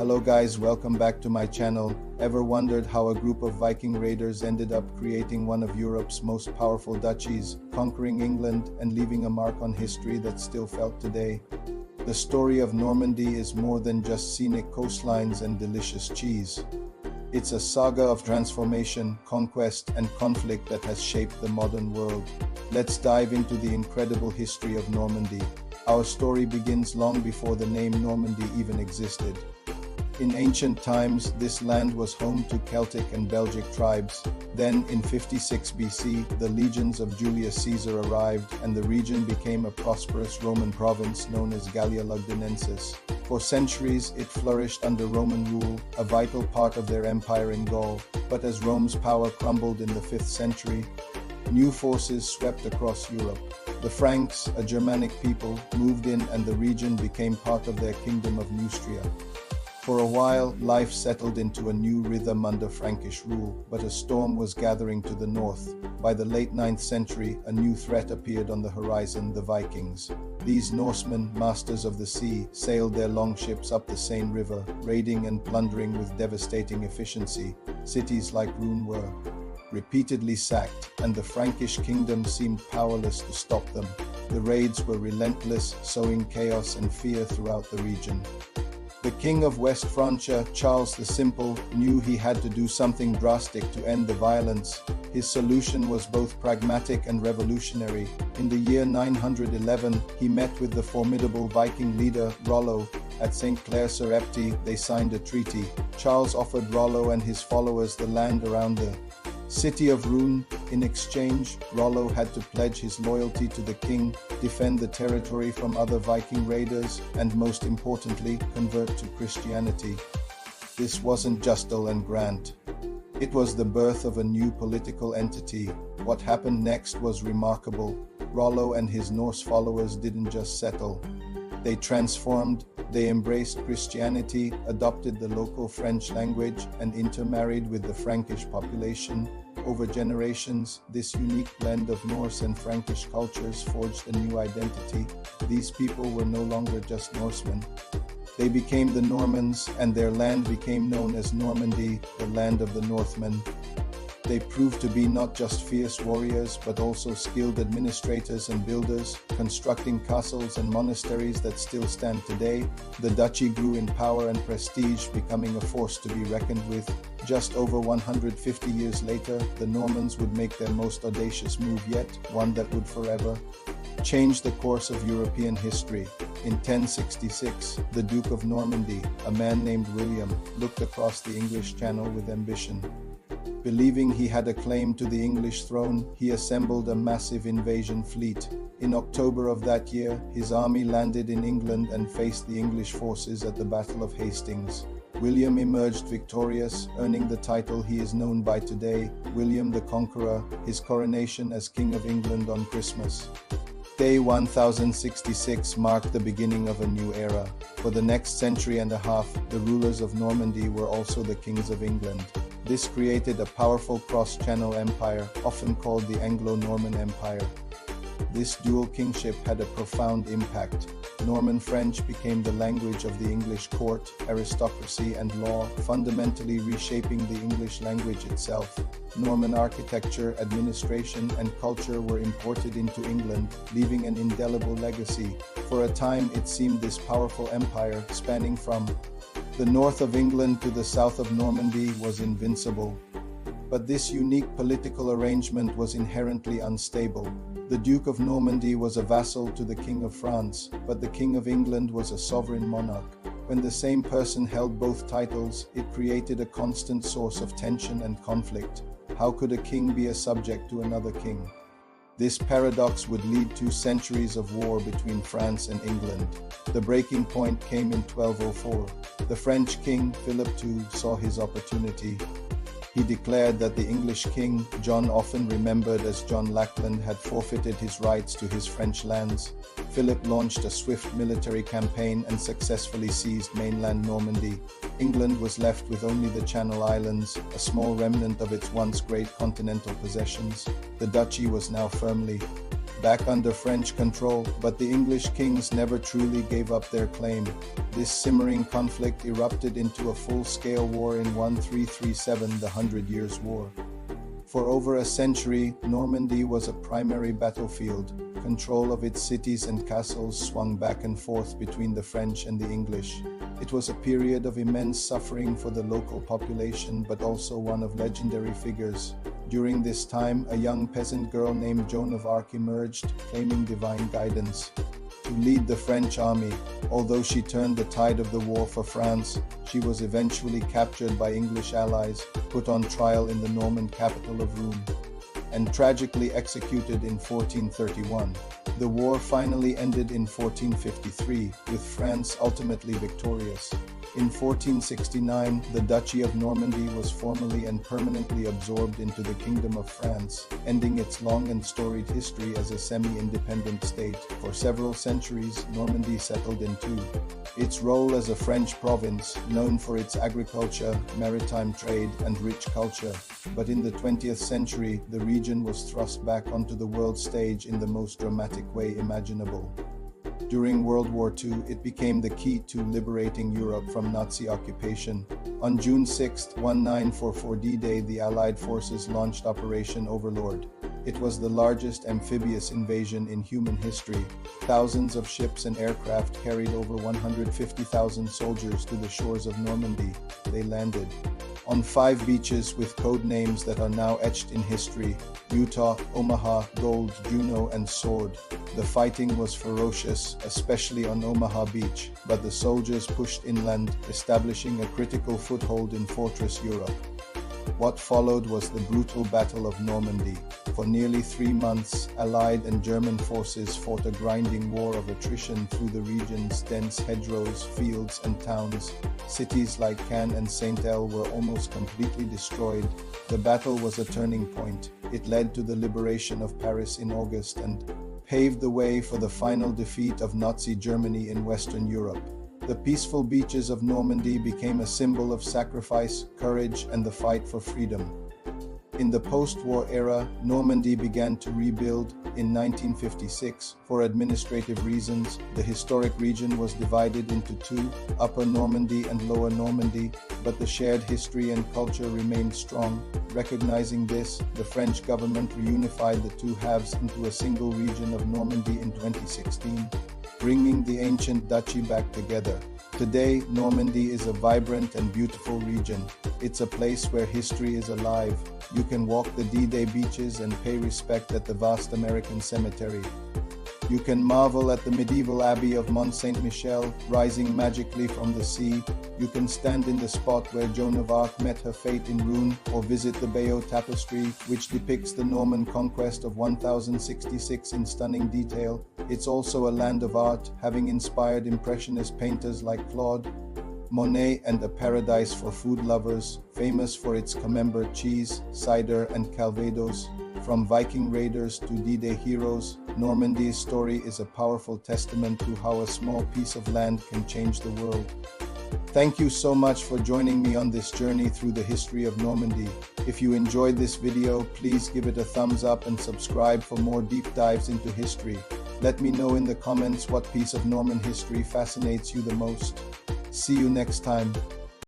Hello guys, welcome back to my channel. Ever wondered how a group of Viking raiders ended up creating one of Europe's most powerful duchies, conquering England and leaving a mark on history that's still felt today? The story of Normandy is more than just scenic coastlines and delicious cheese. It's a saga of transformation, conquest, and conflict that has shaped the modern world. Let's dive into the incredible history of Normandy. Our story begins long before the name Normandy even existed. In ancient times, this land was home to Celtic and Belgic tribes. Then, in 56 BC, the legions of Julius Caesar arrived, and the region became a prosperous Roman province known as Gallia Lugdunensis. For centuries, it flourished under Roman rule, a vital part of their empire in Gaul. But as Rome's power crumbled in the 5th century, new forces swept across Europe. The Franks, a Germanic people, moved in, and the region became part of their kingdom of Neustria. For a while, life settled into a new rhythm under Frankish rule, but a storm was gathering to the north. By the late 9th century, a new threat appeared on the horizon: the Vikings. These Norsemen, masters of the sea, sailed their longships up the Seine river, raiding and plundering with devastating efficiency. Cities like Rouen were repeatedly sacked, and the Frankish kingdom seemed powerless to stop them. The raids were relentless, sowing chaos and fear throughout the region. The king of West Francia, Charles the Simple, knew he had to do something drastic to end the violence. His solution was both pragmatic and revolutionary. In the year 911, he met with the formidable Viking leader, Rollo. At Saint-Clair-sur-Epte, they signed a treaty. Charles offered Rollo and his followers the land around the city of Rouen. In exchange, Rollo had to pledge his loyalty to the king, defend the territory from other Viking raiders, and most importantly, convert to Christianity. This wasn't just a land grant. It was the birth of a new political entity. What happened next was remarkable. Rollo and his Norse followers didn't just settle. They transformed. They embraced Christianity, adopted the local French language, and intermarried with the Frankish population. Over generations, this unique blend of Norse and Frankish cultures forged a new identity. These people were no longer just Norsemen. They became the Normans, and their land became known as Normandy, the land of the Northmen. They proved to be not just fierce warriors, but also skilled administrators and builders, constructing castles and monasteries that still stand today. The duchy grew in power and prestige, becoming a force to be reckoned with. Just over 150 years later, the Normans would make their most audacious move yet, one that would forever change the course of European history. In 1066, the Duke of Normandy, a man named William, looked across the English Channel with ambition. Believing he had a claim to the English throne, he assembled a massive invasion fleet. In October of that year, his army landed in England and faced the English forces at the Battle of Hastings. William emerged victorious, earning the title he is known by today, William the Conqueror. His coronation as King of England on Christmas Day 1066 marked the beginning of a new era. For the next century and a half, the rulers of Normandy were also the kings of England. This created a powerful cross-channel empire, often called the Anglo-Norman Empire. This dual kingship had a profound impact. Norman French became the language of the English court, aristocracy, and law, fundamentally reshaping the English language itself. Norman architecture, administration, and culture were imported into England, leaving an indelible legacy. For a time, it seemed this powerful empire, spanning from the north of England to the south of Normandy, was invincible. But this unique political arrangement was inherently unstable. The Duke of Normandy was a vassal to the King of France, but the King of England was a sovereign monarch. When the same person held both titles, it created a constant source of tension and conflict. How could a king be a subject to another king? This paradox would lead to centuries of war between France and England. The breaking point came in 1204. The French king, Philip II, saw his opportunity. He declared that the English king, John, often remembered as John Lackland, had forfeited his rights to his French lands. Philip launched a swift military campaign and successfully seized mainland Normandy. England was left with only the Channel Islands, a small remnant of its once great continental possessions. The duchy was now firmly back under French control, but the English kings never truly gave up their claim. This simmering conflict erupted into a full-scale war in 1337, the Hundred Years' War. For over a century, Normandy was a primary battlefield. Control of its cities and castles swung back and forth between the French and the English. It was a period of immense suffering for the local population, but also one of legendary figures. During this time, a young peasant girl named Joan of Arc emerged, claiming divine guidance to lead the French army. Although she turned the tide of the war for France, she was eventually captured by English allies, put on trial in the Norman capital of Rouen, and tragically executed in 1431. The war finally ended in 1453, with France ultimately victorious. In 1469, the Duchy of Normandy was formally and permanently absorbed into the Kingdom of France, ending its long and storied history as a semi-independent state. For several centuries, Normandy settled into its role as a French province, known for its agriculture, maritime trade, and rich culture. But in the 20th century, the region was thrust back onto the world stage in the most dramatic way imaginable. During World War II, it became the key to liberating Europe from Nazi occupation. On June 6, 1944 D-Day, the Allied forces launched Operation Overlord. It was the largest amphibious invasion in human history. Thousands of ships and aircraft carried over 150,000 soldiers to the shores of Normandy. They landed on 5 beaches with code names that are now etched in history: Utah, Omaha, Gold, Juno, and Sword. The fighting was ferocious, especially on Omaha Beach, but the soldiers pushed inland, establishing a critical foothold in Fortress Europe. What followed was the brutal Battle of Normandy. For nearly 3 months, Allied and German forces fought a grinding war of attrition through the region's dense hedgerows, fields, and towns. Cities like Caen and Saint-Clair were almost completely destroyed. The battle was a turning point. It led to the liberation of Paris in August and paved the way for the final defeat of Nazi Germany in Western Europe. The peaceful beaches of Normandy became a symbol of sacrifice, courage, and the fight for freedom. In the post-war era, Normandy began to rebuild. In 1956, for administrative reasons, the historic region was divided into 2, Upper Normandy and Lower Normandy, but the shared history and culture remained strong. Recognizing this, the French government reunified the 2 halves into a single region of Normandy in 2016, bringing the ancient duchy back together. Today, Normandy is a vibrant and beautiful region. It's a place where history is alive. You can walk the D-Day beaches and pay respect at the vast American cemetery. You can marvel at the medieval abbey of Mont Saint-Michel, rising magically from the sea. You can stand in the spot where Joan of Arc met her fate in Rouen, or visit the Bayeux Tapestry, which depicts the Norman conquest of 1066 in stunning detail. It's also a land of art, having inspired Impressionist painters like Claude Monet, and a paradise for food lovers, famous for its camembert cheese, cider, and calvados. From Viking raiders to D-Day heroes, Normandy's story is a powerful testament to how a small piece of land can change the world. Thank you so much for joining me on this journey through the history of Normandy. If you enjoyed this video, please give it a thumbs up and subscribe for more deep dives into history. Let me know in the comments what piece of Norman history fascinates you the most. See you next time.